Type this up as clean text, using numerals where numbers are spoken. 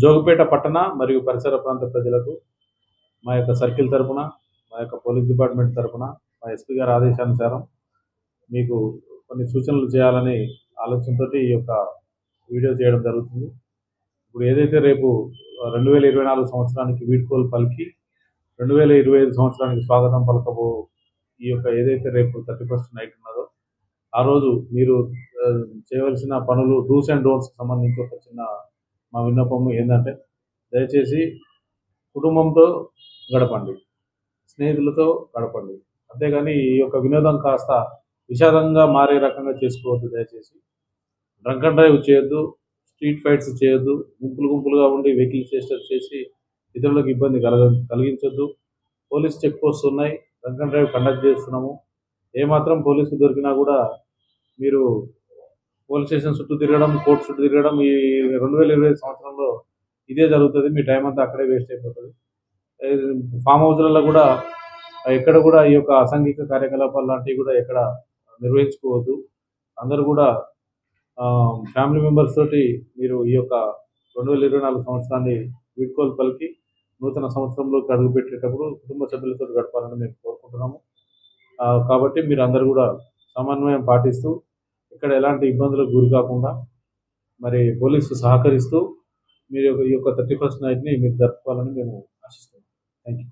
జోగిపేట పట్టణ మరియు పరిసర ప్రాంత ప్రజలకు మా యొక్క సర్కిల్ తరపున, మా యొక్క పోలీస్ డిపార్ట్మెంట్ తరపున, మా ఎస్పీ గారి ఆదేశానుసారం మీకు కొన్ని సూచనలు చేయాలని ఆలోచనతోటి ఈ యొక్క వీడియో చేయడం జరుగుతుంది. ఇప్పుడు ఏదైతే రేపు 2024 సంవత్సరానికి వీడ్కోలు పలికి 2025 సంవత్సరానికి స్వాగతం పలకబో ఈ యొక్క ఏదైతే రేపు 31st నైట్ ఉన్నదో ఆ రోజు మీరు చేయవలసిన పనులు డూస్ అండ్ డోంట్స్కి సంబంధించి ఒక చిన్న మా విన్నపము ఏంటంటే, దయచేసి కుటుంబంతో గడపండి, స్నేహితులతో గడపండి. అంతేగాని ఈ యొక్క వినోదం కాస్త విషాదంగా మారే రకంగా చేసుకోవద్దు. దయచేసి డ్రంక్ అండ్ డ్రైవ్ చేయొద్దు, స్ట్రీట్ ఫైట్స్ చేయొద్దు, గుంపులుగా ఉండి వెహికల్ చేసి ఇతరులకు ఇబ్బంది కలిగించొద్దు. పోలీస్ చెక్ పోస్ట్ ఉన్నాయి, డ్రంక్ అండ్ డ్రైవ్ కండక్ట్ చేస్తున్నాము. ఏమాత్రం పోలీసుకు దొరికినా కూడా మీరు పోలీస్ స్టేషన్ చుట్టూ తిరగడం, కోర్టు చుట్టూ తిరగడం ఈ 2025 సంవత్సరంలో ఇదే జరుగుతుంది. మీ టైం అంతా అక్కడే వేస్ట్ అయిపోతుంది. ఫామ్ హౌస్లలో కూడా ఎక్కడ కూడా ఈ యొక్క అసాంఘిక కార్యకలాపాలు లాంటివి కూడా ఎక్కడ నిర్వహించుకోవద్దు. అందరూ కూడా ఫ్యామిలీ మెంబర్స్ తోటి మీరు ఈ యొక్క 2024 సంవత్సరాన్ని వీడ్కోలు పలికి నూతన సంవత్సరంలోకి అడుగుపెట్టేటప్పుడు కుటుంబ సభ్యులతో గడపాలని మేము కోరుకుంటున్నాము. కాబట్టి మీరు అందరూ కూడా సమన్వయం పాటిస్తూ ఇక్కడ ఎలాంటి ఇబ్బందులకు గురి కాకుండా మరి పోలీసు సహకరిస్తూ మీరు ఈ యొక్క 31st నైట్ని మీరు జరుపుకోవాలని మేము ఆశిస్తున్నాం. Thank you.